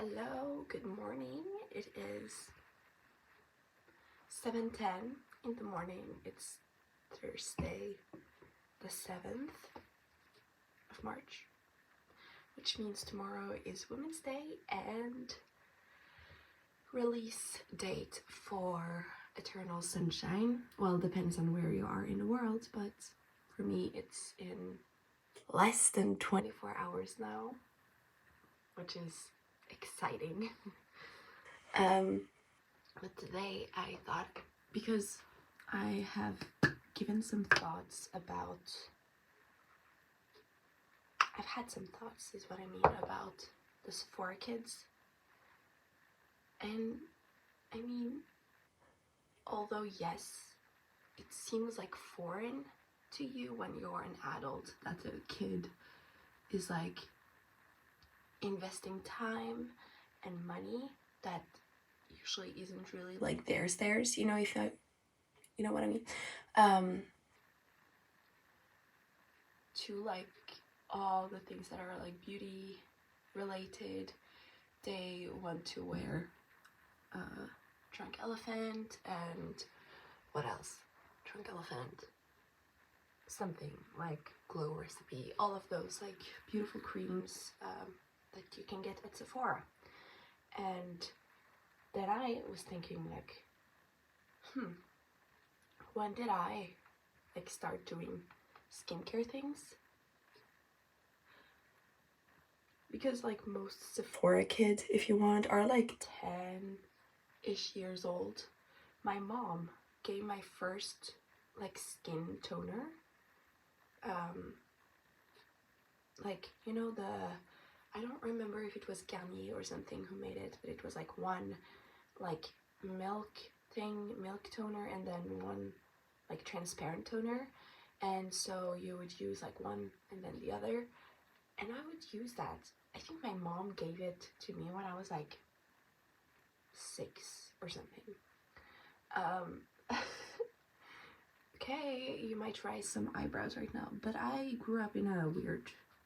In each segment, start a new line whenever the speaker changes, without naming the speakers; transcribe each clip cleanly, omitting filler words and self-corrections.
Hello, good morning. It is 7:10 in the morning. It's Thursday, the 7th of March, which means tomorrow is Women's Day and release date for Eternal Sunshine. Well, depends on where you are in the world, but for me it's in less than 24 hours now, which is exciting. But today I thought, because I have given some thoughts about, I've had some thoughts is what I mean about the Sephora kids. And I mean, although yes, it seems like foreign to you when you're an adult that a kid is like investing time and money that usually isn't really like theirs, you know, if you know what I mean, to like all the things that are like beauty related. They want to wear Drunk Elephant and what else? Drunk Elephant, something like Glow Recipe, all of those like beautiful creams that you can get at Sephora. And then I was thinking like, when did I like start doing skincare things? Because like most Sephora kids, if you want, are like 10-ish years old. My mom gave my first like skin toner, like, you know, I don't remember if it was Garnier or something who made it, but it was like one like milk toner and then one like transparent toner, and so you would use like one and then the other, and I would use that. I think my mom gave it to me when I was like 6 or something. Okay, you might try some eyebrows right now, but I grew up in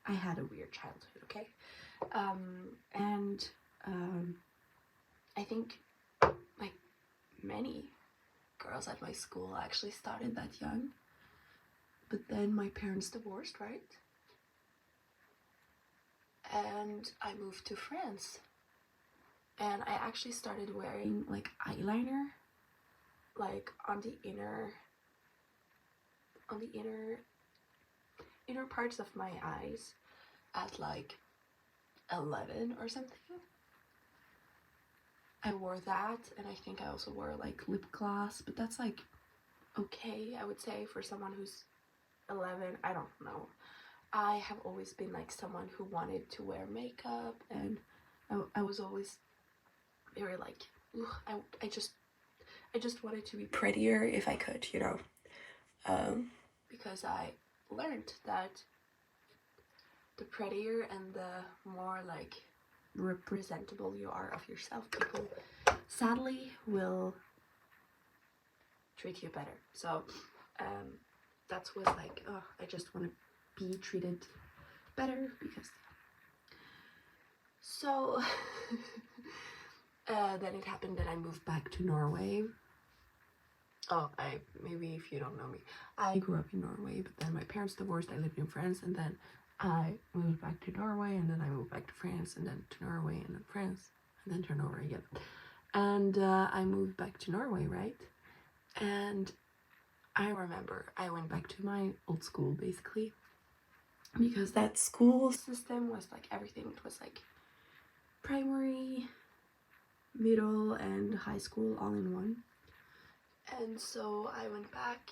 I had a weird childhood, okay? I think like many girls at my school actually started that young, but then my parents divorced, right? And I moved to France, and I actually started wearing like eyeliner like on the inner parts of my eyes at like 11 or something. I wore that, and I think I also wore like lip gloss, but that's like okay, I would say, for someone who's 11. I don't know. I have always been like someone who wanted to wear makeup, and I was always very like, I just wanted to be prettier if I could, you know, because I learned that the prettier and the more like representable you are of yourself, people sadly will treat you better. So that was like, oh, I just want to be treated better because so then it happened that I moved back to Norway. Oh, maybe if you don't know me, I grew up in Norway, but then my parents divorced. I lived in France, and then I moved back to Norway, and then I moved back to France, and then to Norway, and then France, and then to Norway again. And I moved back to Norway, right? And I remember I went back to my old school, basically, because that school system was like everything. It was like primary, middle, and high school all in one. And so I went back,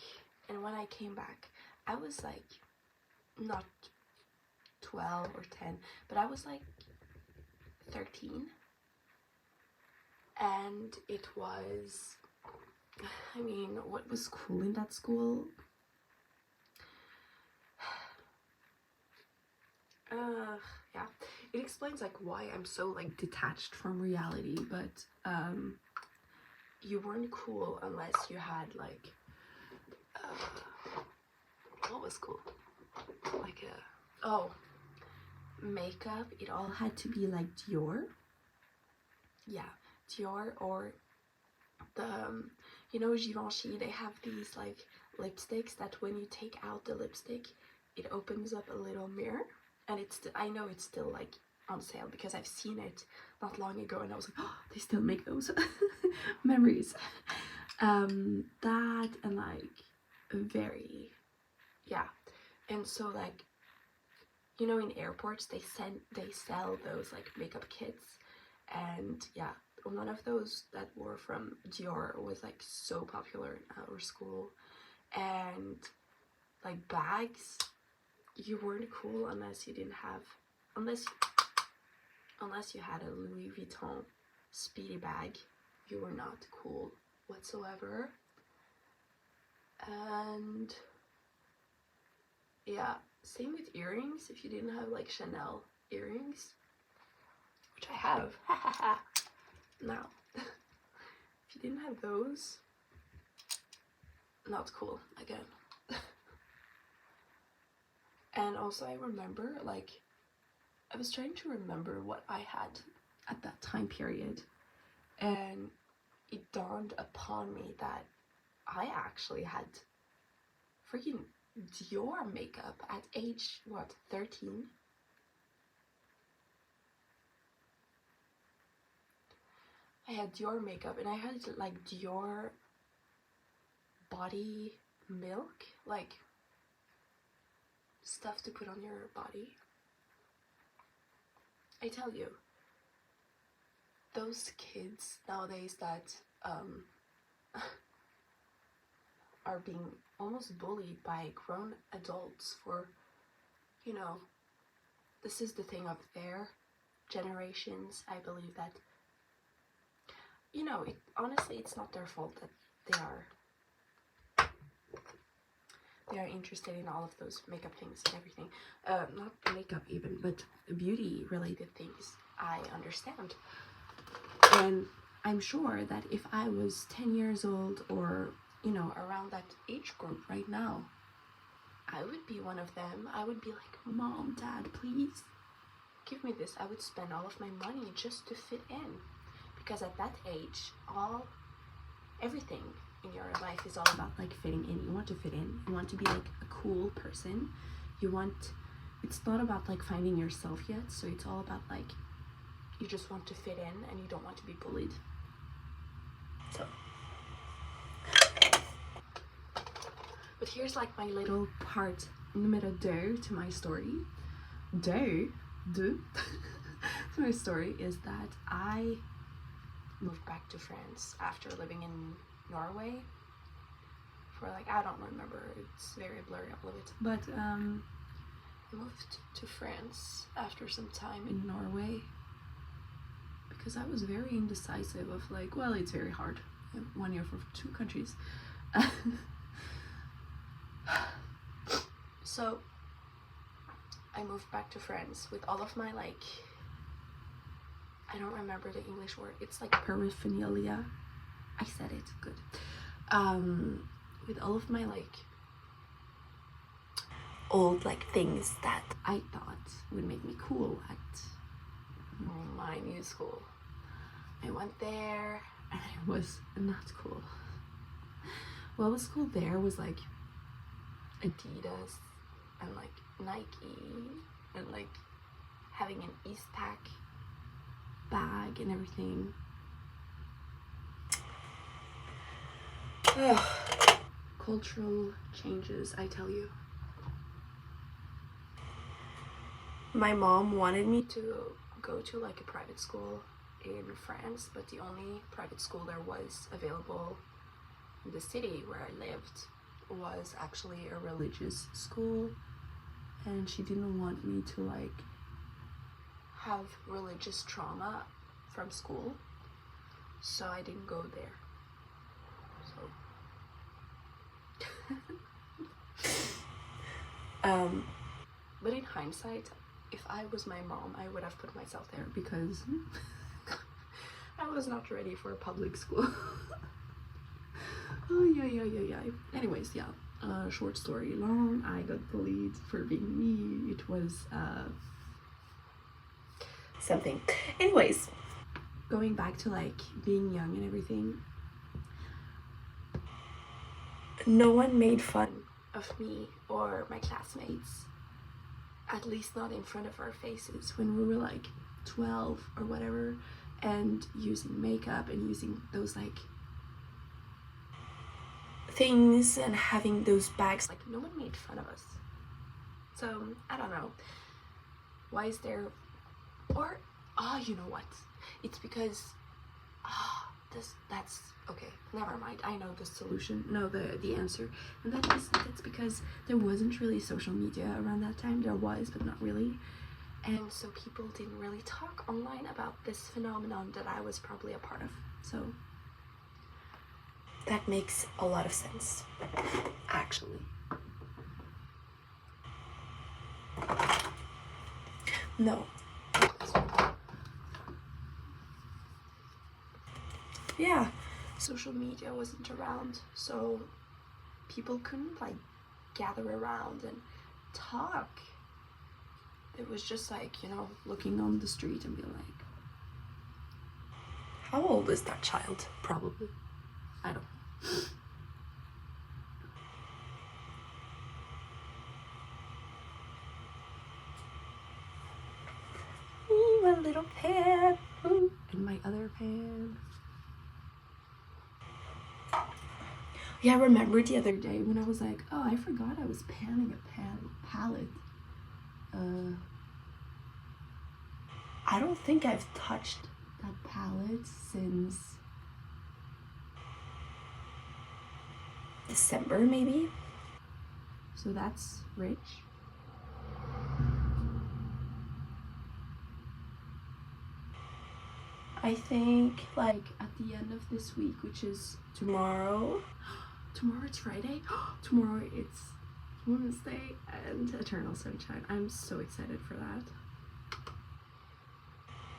and when I came back, I was like not 12 or 10, but I was like 13. And it was, I mean, what was cool in that school? Yeah, it explains like why I'm so like detached from reality, but you weren't cool unless you had like what was cool? Like makeup. It all had to be like Dior. yeah, Dior, or the you know, Givenchy, they have these like lipsticks that when you take out the lipstick, it opens up a little mirror, and I know it's still like on sale because I've seen it not long ago, and I was like, oh, they still make those memories. That, and like very, yeah. And so like, you know, in airports they sell those like makeup kits, and yeah, one of those that were from Dior was like so popular in our school. And like bags, you weren't cool unless you didn't have, unless you had a Louis Vuitton Speedy bag. You were not cool whatsoever. And yeah, same with earrings. If you didn't have like Chanel earrings, which I have now, if you didn't have those, not cool again. And also I remember, like, I was trying to remember what I had at that time period, and it dawned upon me that I actually had freaking Dior makeup at age, what, 13? I had Dior makeup, and I had like Dior body milk, like stuff to put on your body. I tell you, those kids nowadays that are being almost bullied by grown adults for, you know, this is the thing of their generations. I believe that, you know, honestly, it's not their fault that they are interested in all of those makeup things and everything. Not makeup even, but beauty related things. I understand. And I'm sure that if I was 10 years old, or, you know, around that age group right now, I would be one of them. I would be like, Mom, Dad, please give me this. I would spend all of my money just to fit in. Because at that age, everything in your life is all about like fitting in. You want to fit in. You want to be like a cool person. It's not about like finding yourself yet. So it's all about like, you just want to fit in and you don't want to be bullied. So, but here's like my little part, numéro 2 to my story. Deux to my story is that I moved back to France after living in Norway for like, I don't remember, it's very blurry, all of it, but I moved to France after some time in Norway because I was very indecisive of like, well, it's very hard, 1 year for 2 countries. So I moved back to France with all of my like, I don't remember the English word, it's like paraphernalia. I said it, good. With all of my like old like things that I thought would make me cool at my new school. I went there and it was not cool. What was cool there was like Adidas and like Nike and like having an Eastpak bag and everything. Cultural changes, I tell you. My mom wanted me to go to like a private school in France, but the only private school there was available in the city where I lived was actually a religious school, and she didn't want me to like have religious trauma from school, so I didn't go there. But in hindsight, if I was my mom, I would have put myself there because I was not ready for a public school. Oh, yeah. Anyways, yeah, short story long, I got bullied for being me. It was something. Anyways, going back to like being young and everything, no one made fun of me or my classmates, at least not in front of our faces, when we were like 12 or whatever, and using makeup and using those like things and having those bags. Like, no one made fun of us. So I don't know, why is there, or you know what, it's because that's okay, never mind, I know the solution, no, the answer, and that's because there wasn't really social media around that time. There was, but not really, and so people didn't really talk online about this phenomenon that I was probably a part of. So that makes a lot of sense, actually. No. Yeah, social media wasn't around, so people couldn't like gather around and talk. It was just like, you know, looking on the street and being like, how old is that child? Probably, I don't know. My little pan, and my other pan. Yeah, I remember the other day when I was like, oh, I forgot I was panning a palette. I don't think I've touched that palette since December, maybe. So that's rich. I think like at the end of this week, which is tomorrow. Tomorrow it's Friday. Tomorrow it's Wednesday and Eternal Sunshine. I'm so excited for that.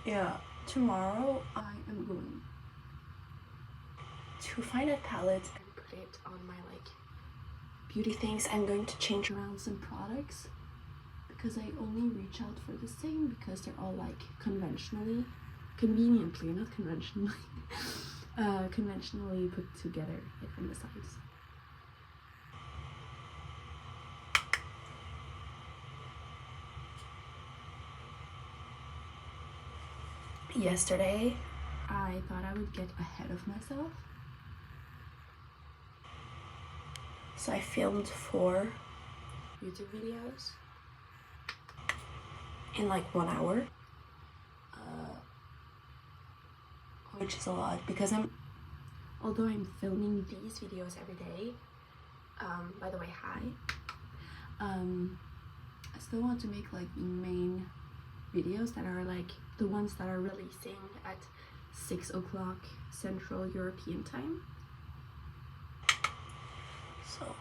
Yeah, tomorrow I am going to find a palette and put it on my like beauty things. I'm going to change around some products because I only reach out for the same because they're all like conventionally, conveniently, not conventionally, conventionally put together, like on the sides. Yesterday, I thought I would get ahead of myself. So I filmed 4 YouTube videos in like 1 hour. Which is a lot because although I'm filming these videos every day, by the way, hi, I still want to make like main videos that are like the ones that are releasing at 6 o'clock Central European time. So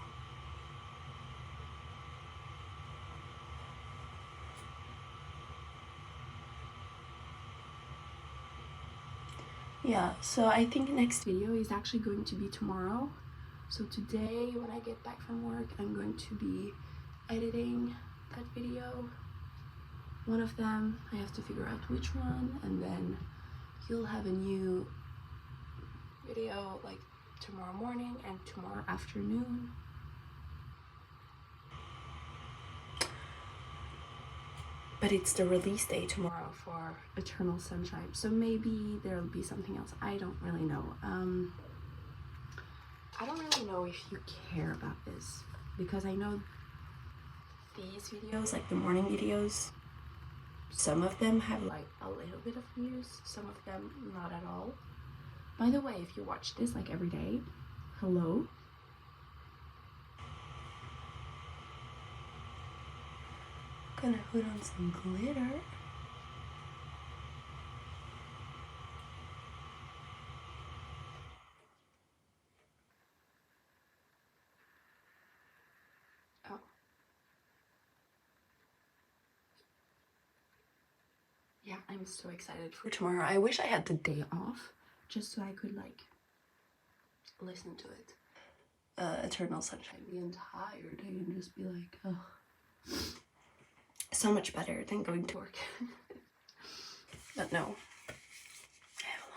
yeah, so I think next video is actually going to be tomorrow. So today when I get back from work, I'm going to be editing that video. One of them, I have to figure out which one, and then you'll have a new video like tomorrow morning and tomorrow afternoon. But it's the release day tomorrow for Eternal Sunshine, so maybe there'll be something else. I don't really know. I don't really know if you care about this, because I know these videos, like the morning videos, some of them have like a little bit of views, some of them not at all. By the way, if you watch this like every day, hello. Gonna put on some glitter. Oh. Yeah, I'm so excited for tomorrow. I wish I had the day off just so I could like listen to it. Eternal Sunshine the entire day and just be like, oh, so much better than going to work. But no, I have a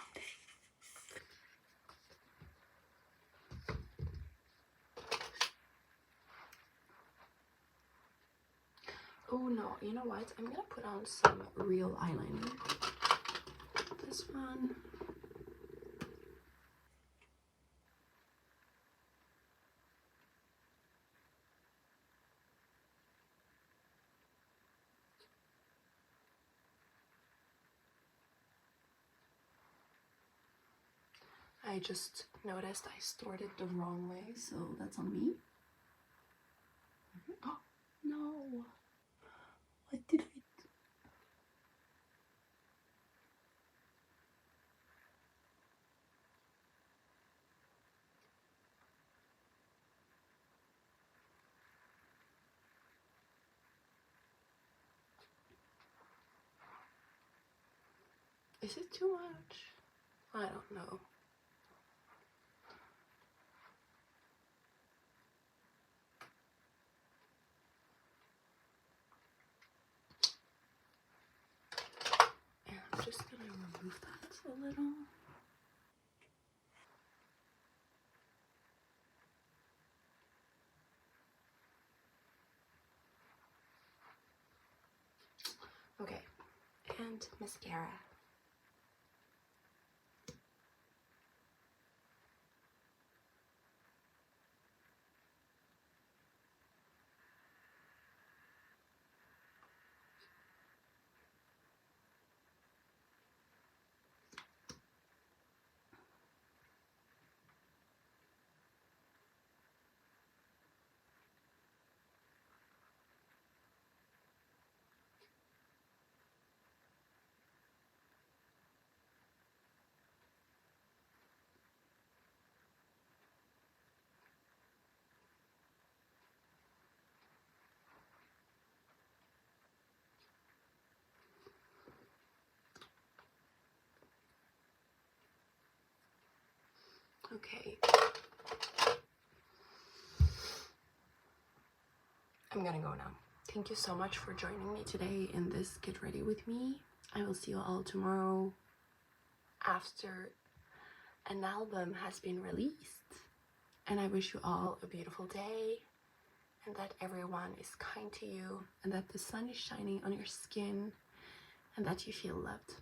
No, you know what? I'm gonna put on some real eyeliner. This one. I just noticed I stored it the wrong way, so that's on me. Oh, no. What did I do? Is it too much? I don't know. And I'm just gonna remove that a little. Okay, and mascara. Okay. I'm gonna go now. Thank you so much for joining me today in this Get Ready With Me. I will see you all tomorrow after an album has been released. And I wish you all a beautiful day, and that everyone is kind to you, and that the sun is shining on your skin, and that you feel loved.